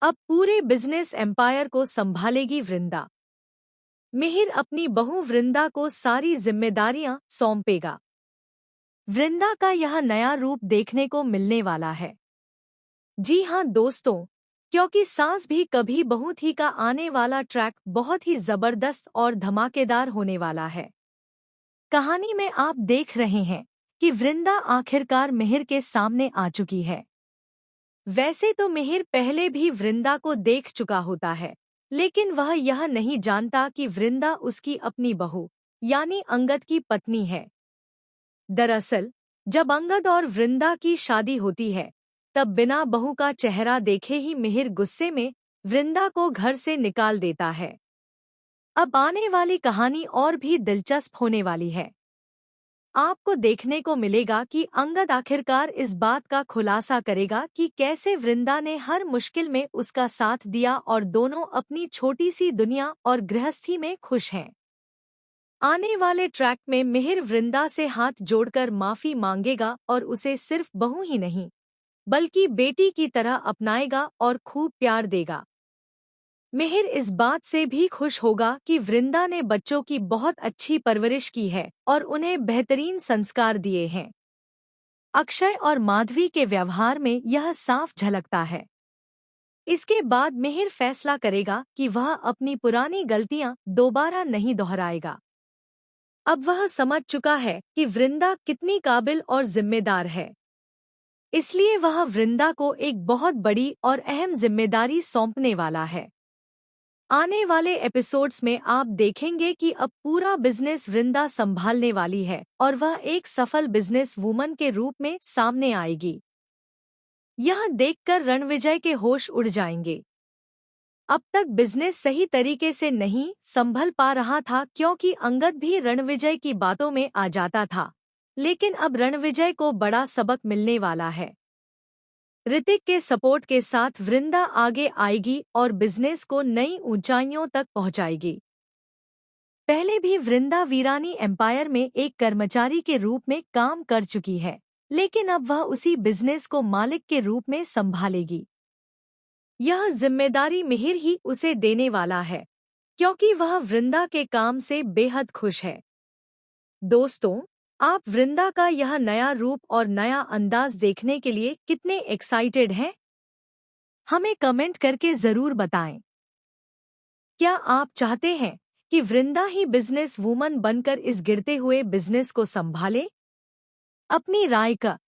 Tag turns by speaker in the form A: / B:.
A: अब पूरे business empire को संभालेगी वृंदा। मिहिर अपनी बहू वृंदा को सारी जिम्मेदारियां सौंपेगा। वृंदा का यह नया रूप देखने को मिलने वाला है। जी हाँ दोस्तों, क्योंकि सास भी कभी बहू थी का आने वाला ट्रैक बहुत ही जबरदस्त और धमाकेदार होने वाला है। कहानी में आप देख रहे हैं कि वृंदा आखिरकार मिहिर के सामने आ चुकी है। वैसे तो मिहिर पहले भी वृंदा को देख चुका होता है, लेकिन वह यह नहीं जानता कि वृंदा उसकी अपनी बहू यानी अंगद की पत्नी है। दरअसल जब अंगद और वृंदा की शादी होती है, तब बिना बहू का चेहरा देखे ही मिहिर गुस्से में वृंदा को घर से निकाल देता है। अब आने वाली कहानी और भी दिलचस्प होने वाली है। आपको देखने को मिलेगा कि अंगद आखिरकार इस बात का खुलासा करेगा कि कैसे वृंदा ने हर मुश्किल में उसका साथ दिया और दोनों अपनी छोटी सी दुनिया और गृहस्थी में खुश हैं। आने वाले ट्रैक में मिहिर वृंदा से हाथ जोड़कर माफी मांगेगा और उसे सिर्फ बहू ही नहीं, बल्कि बेटी की तरह अपनाएगा और खूब प्यार देगा। मिहिर इस बात से भी खुश होगा कि वृंदा ने बच्चों की बहुत अच्छी परवरिश की है और उन्हें बेहतरीन संस्कार दिए हैं। अक्षय और माधवी के व्यवहार में यह साफ झलकता है। इसके बाद मिहिर फैसला करेगा कि वह अपनी पुरानी गलतियां दोबारा नहीं दोहराएगा। अब वह समझ चुका है कि वृंदा कितनी काबिल और जिम्मेदार है, इसलिए वह वृंदा को एक बहुत बड़ी और अहम जिम्मेदारी सौंपने वाला है। आने वाले एपिसोड्स में आप देखेंगे कि अब पूरा बिजनेस वृंदा संभालने वाली है और वह एक सफल बिजनेस वूमन के रूप में सामने आएगी। यह देखकर रणविजय के होश उड़ जाएंगे। अब तक बिजनेस सही तरीके से नहीं संभल पा रहा था क्योंकि अंगद भी रणविजय की बातों में आ जाता था, लेकिन अब रणविजय को बड़ा सबक मिलने वाला है। ऋतिक के सपोर्ट के साथ वृंदा आगे आएगी और बिजनेस को नई ऊंचाइयों तक पहुंचाएगी। पहले भी वृंदा वीरानी एम्पायर में एक कर्मचारी के रूप में काम कर चुकी है, लेकिन अब वह उसी बिजनेस को मालिक के रूप में संभालेगी। यह जिम्मेदारी मिहिर ही उसे देने वाला है, क्योंकि वह वृंदा के काम से बेहद खुश है। दोस्तों, आप वृंदा का यह नया रूप और नया अंदाज देखने के लिए कितने एक्साइटेड हैं? हमें कमेंट करके जरूर बताएं। क्या आप चाहते हैं कि वृंदा ही बिजनेस वूमन बनकर इस गिरते हुए बिजनेस को संभाले? अपनी राय का